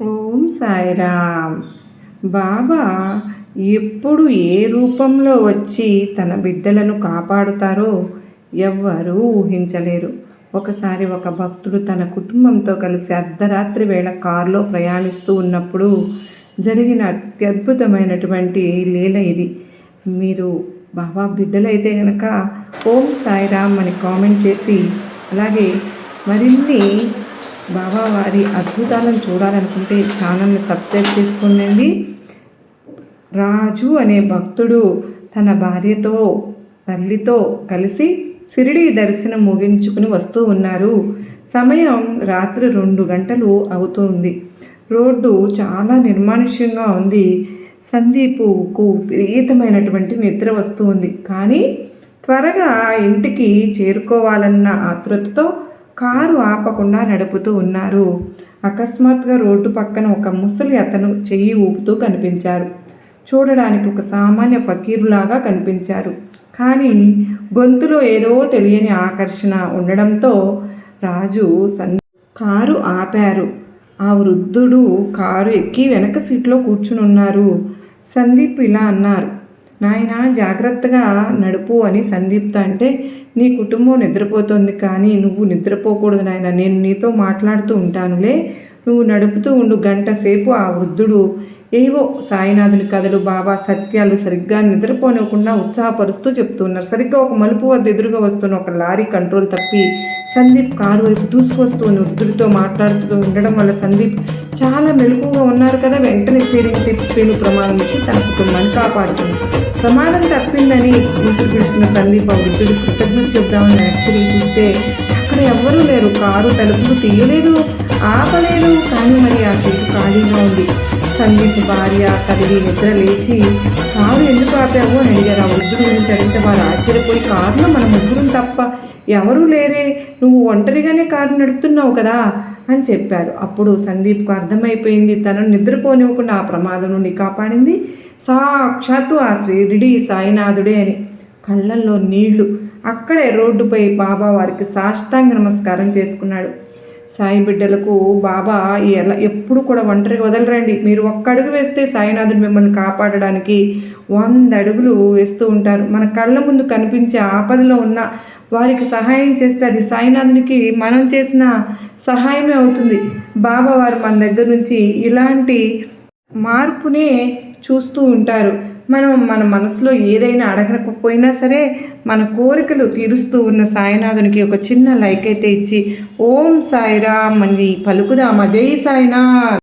ఓం సాయిరామ్. బాబా ఎప్పుడు ఏ రూపంలో వచ్చి తన బిడ్డలను కాపాడుతారో ఎవ్వరూ ఊహించలేరు. ఒకసారి ఒక భక్తుడు తన కుటుంబంతో కలిసి అర్ధరాత్రి వేళ కారులో ప్రయాణిస్తూ ఉన్నప్పుడు జరిగిన అత్యద్భుతమైనటువంటి లీల ఇది. మీరు బాబా బిడ్డలైతే కనుక ఓం సాయిరామ్ అని కామెంట్ చేసి, అలాగే మరిన్ని బాబా వారి అద్భుతాలను చూడాలనుకుంటే ఛానల్ని సబ్స్క్రైబ్ చేసుకోండి. రాజు అనే భక్తుడు తన భార్యతో తల్లితో కలిసి షిరిడీ దర్శనం ముగించుకుని వస్తూ ఉన్నారు. సమయం రాత్రి 2 గంటలు అవుతుంది. రోడ్డు చాలా నిర్మానుష్యంగా ఉంది. సందీపుకు విపరీతమైనటువంటి నిద్ర వస్తూ ఉంది. కానీ త్వరగా ఇంటికి చేరుకోవాలన్న ఆతృతతో కారు ఆపకుండా నడుపుతూ ఉన్నారు. అకస్మాత్తుగా రోడ్డు పక్కన ఒక ముసలి అతను చెయ్యి ఊపుతూ కనిపించారు. చూడడానికి ఒక సామాన్య ఫకీరులాగా కనిపించారు. కానీ గొంతులో ఏదో తెలియని ఆకర్షణ ఉండడంతో రాజు కారు ఆపారు. ఆ వృద్ధుడు కారు ఎక్కి వెనక సీట్లో కూర్చుని ఉన్నారు. సందీప్ ఇలా అన్నారు, నాయనా జాగ్రత్తగా నడుపు అని సందీప్తో అంటే, నీ కుటుంబం నిద్రపోతుంది కానీ నువ్వు నిద్రపోకూడదు నాయన, నేను నీతో మాట్లాడుతూ ఉంటానులే, నువ్వు నడుపుతూ ఉండు. గంట సేపు ఆ వృద్ధుడు ఏవో సాయినాథుని కథలు, బాబా సత్యాలు సరిగ్గా నిద్రపోనివ్వకుండా ఉత్సాహపరుస్తూ చెప్తున్నారు. సరిగ్గా ఒక మలుపు వద్ద ఎదురుగా వస్తున్న ఒక లారీ కంట్రోల్ తప్పి సందీప్ కారు వైపు దూసుకొస్తూ వృద్ధుడితో మాట్లాడుతూ ఉండడం వల్ల సందీప్ చాలా మెలకువగా ఉన్నారు కదా, వెంటనే స్టీరింగ్ తిప్పేను ప్రమాదం నుంచి తన కుటుంబాన్ని కాపాడుతుంది. ప్రమాదం తప్పిందని ఊపిరి పీల్చుకున్న సందీప్ ఆ వృద్ధుడి కృతజ్ఞత చెబుదామని వెనక్కి తిరిగి చూస్తే అక్కడ ఎవ్వరూ లేరు. కారు తలుపులు తీయలేదు, ఆపలేదు. కానీ మరి ఆ సీటు ఖాళీగా ఉంది. సందీప్ భార్య తల్లి నిద్ర లేచి కారు ఎందుకు ఆపావు అని అడిగారు. ఆ వృద్ధుడి గురించి అడిగితే వారు ఆశ్చర్యపోయి, కారులో మన ముగ్గురం తప్ప ఎవరూ లేరే, నువ్వు ఒంటరిగానే కారు నడుపుతున్నావు కదా అని చెప్పారు. అప్పుడు సందీప్కు అర్థమైపోయింది, తనను నిద్రపోనివ్వకుండా ఆ ప్రమాదం నుండి కాపాడింది సాక్షాత్తు ఆ షిరిడీ సాయినాథుడే అని. కళ్ళల్లో నీళ్లు. అక్కడే రోడ్డుపై బాబా వారికి సాష్టాంగ నమస్కారం చేసుకున్నాడు. సాయి బిడ్డలకు బాబా ఎప్పుడు కూడా ఒంటరిగా వదలరండి. మీరు ఒక్క అడుగు వేస్తే సాయినాథుడు మిమ్మల్ని కాపాడడానికి 100 అడుగులు వేస్తూ ఉంటారు. మన కళ్ళ ముందు కనిపించే ఆపదలో ఉన్న వారికి సహాయం చేస్తే అది సాయినాథునికి మనం చేసిన సహాయమే అవుతుంది. బాబా వారు మన దగ్గర నుంచి ఇలాంటి మార్పునే చూస్తూ ఉంటారు. మనం మన మనసులో ఏదైనా అడగకపోయినా సరే మన కోరికలు తీరుస్తూ ఉన్న సాయినాథునికి ఒక చిన్న లైక్ అయితే ఇచ్చి ఓం సాయిరామ్ అని పలుకుదామా. జై సాయినాథ్.